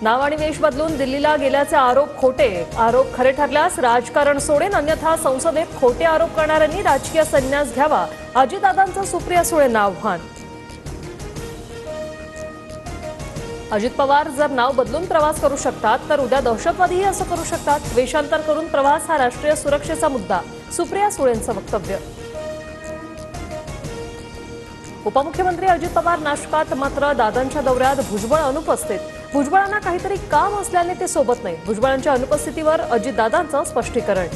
नाव आणि वेश बदलून दिल्लीला गेल्याचे आरोप खोटे। आरोप खरे ठरल्यास राजकारण सोडेन, अन्यथा संसदेत खोटे आरोप करणाऱ्यांनी राजकीय संन्यास घ्यावा। अजितदादांचं सुप्रिया सुळेंना आव्हान। अजित पवार जर नाव बदलून प्रवास करू शकतात तर उद्या दहशतवादीही असं करू शकतात। वेषांतर करून प्रवास हा राष्ट्रीय सुरक्षेचा मुद्दा, सुप्रिया सुळेंचं वक्तव्य। उपमुख्यमंत्री अजित पवार नाशकात, मात्र दादांच्या दौऱ्यात भुजबळ अनुपस्थित। भुजबळांना काहीतरी काम असल्याने ते सोबत नाही। भुजबळांच्या अनुपस्थितीवर अजितदादांचं स्पष्टीकरण।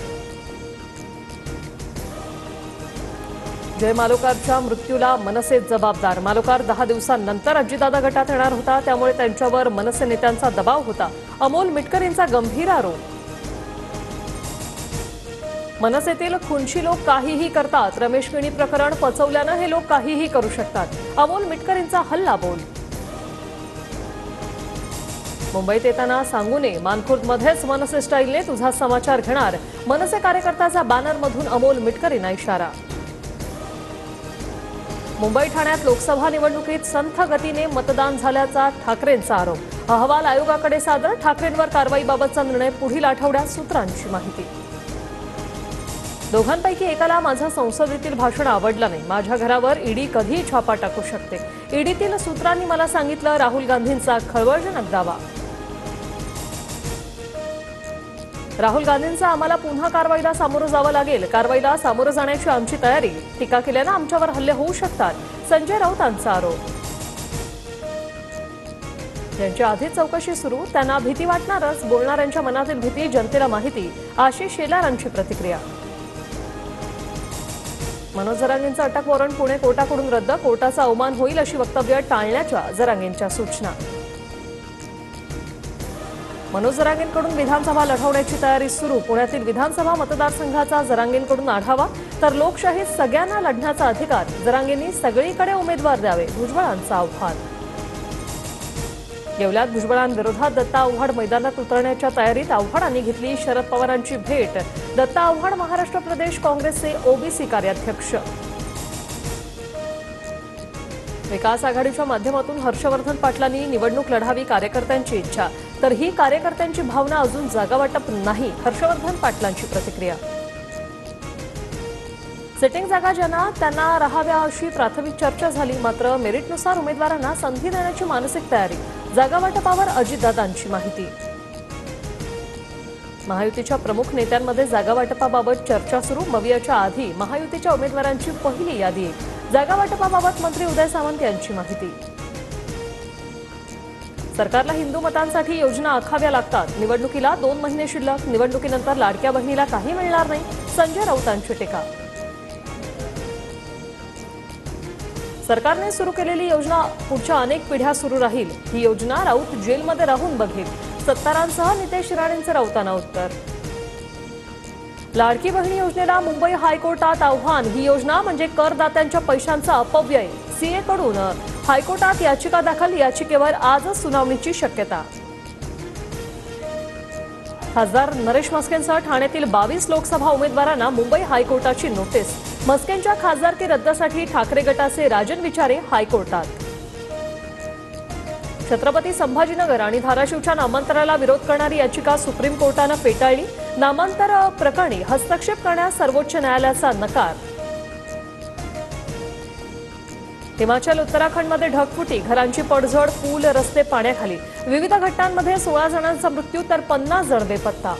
जय मालोकारच्या मृत्यूला मनसे जबाबदार। मालोकार 10 दिवसांनंतर अजितदादा गटात येणार होता, त्यामुळे त्यांच्यावर मनसे नेत्यांचा दबाव होता। अमोल मिटकर यांचा गंभीर आरोप। मनसेतील खुनशी लोक काहीही करतात। रमेश किणी प्रकरण पचवल्यानं हे लोक काहीही करू शकतात। अमोल मिटकर यांचा हल्ला बोल। मुंबईत येताना सांगू नये, मानखुर्दमध्येच मनसे स्टाईलने तुझा समाचार घेणार। मनसे कार्यकर्त्याचा बॅनरमधून अमोल मिटकर यांना इशारा। मुंबई ठाण्यात लोकसभा निवडणुकीत संथ गतीने मतदान झाल्याचा ठाकरेंचा आरोप। अहवाल आयोगाकडे सादर। ठाकरेंवर कारवाईबाबतचा निर्णय पुढील आठवड्यात, सूत्रांची माहिती। दोघांपैकी एकाला माझं संसदेतील भाषण आवडलं नाही। माझ्या घरावर ईडी कधीही छापा टाकू शकते। ईडीतील सूत्रांनी मला सांगितलं, राहुल गांधींचा खळबळजनक दावा। राहुल गांधींचा आम्हाला पुन्हा कारवाईला सामोरं जावं लागेल। कारवाईला सामोरं जाण्याची आमची तयारी। टीका केल्यानं आमच्यावर हल्ले होऊ शकतात, संजय राऊतांचा आरोप। ज्यांची आधीच चौकशी सुरू त्यांना भीती वाटणारच, बोलणाऱ्यांच्या मनातील भीती जनतेला माहिती। आशिष शेलारांची प्रतिक्रिया। मनोज जरांगेंचं अटक वॉरंट पुणे कोर्टाकडून रद्द। कोर्टाचा अवमान होईल अशी वक्तव्य टाळण्याच्या जरांगेंच्या सूचना। मनोज जरांगेंकडून विधानसभा लढवण्याची तयारी सुरू। पुण्यातील विधानसभा मतदारसंघाचा जरांगेंकडून आढावा, तर लोकशाहीत सगळ्यांना लढण्याचा अधिकार। जरांगेंनी सगळीकडे उमेदवार द्यावे, भुजबळांचं आव्हान। येवल्यात भुजबळांविरोधात दत्ता आव्हाड मैदानात उतरण्याच्या तयारीत। आव्हाडांनी घेतली शरद पवारांची भेट। दत्ता आव्हाड महाराष्ट्र प्रदेश काँग्रेसचे ओबीसी कार्याध्यक्ष। विकास आघाडीच्या माध्यमातून हर्षवर्धन पाटलांनी निवडणूक लढावी, कार्यकर्त्यांची इच्छा। तर ही कार्यकर्त्यांची भावना, अजून जागा वाटप नाही, हर्षवर्धन पाटलांची प्रतिक्रिया। सिटिंग जागा ज्यांना त्यांना राहाव्या अशी प्राथमिक चर्चा झाली, मात्र मेरिटनुसार उमेदवारांना संधी देण्याची मानसिक तयारी। जागा वाटपावर अजितदादांची माहिती। महायुतीच्या प्रमुख नेत्यांमध्ये जागा वाटपाबाबत चर्चा सुरू। मवियाच्या आधी महायुतीच्या उमेदवारांची पहिली यादी। जागा वाटपाबाबत मंत्री उदय सामंत यांची माहिती। सरकारला हिंदू मतांसाठी योजना आखाव्या लागतात। निवडणुकीला 2 महिने शिल्लक। निवडणुकीनंतर लाडक्या बहिणीला काही मिळणार नाही, संजय राऊतांची टीका। सरकारने सुरू केलेली योजना पुढच्या अनेक पिढ्या सुरू राहील। ही योजना राऊत जेलमध्ये राहून बघेल। सत्तारांसह नितेश राणेंचं राऊतांना उत्तर। लाडकी बहिणी योजनेला मुंबई हायकोर्टात आव्हान। ही योजना म्हणजे करदात्यांच्या पैशांचा अपव्यय। सीएकडून हायकोर्टात याचिका दाखल। याचिकेवर आजच सुनावणीची शक्यता। खासदार नरेश म्हस्केंसह ठाण्यातील 22 लोकसभा उमेदवारांना मुंबई हायकोर्टाची नोटीस। म्हस्केंच्या खासदारकी रद्दसाठी ठाकरे गटाचे राजन विचारे हायकोर्टात। छत्रपती संभाजीनगर आणि धाराशिवच्या नामांतराला विरोध करणारी याचिका सुप्रीम कोर्टानं फेटाळली। नामांतर प्रकरणी हस्तक्षेप करण्यास सर्वोच्च न्यायालयाचा नकार। हिमाचल उत्तराखंडमध्ये ढगफुटी, घरांची पडझड, पूल, रस्ते पाण्याखाली। विविध घटनांमध्ये 16 जणांचा मृत्यू तर 50 जण बेपत्ता।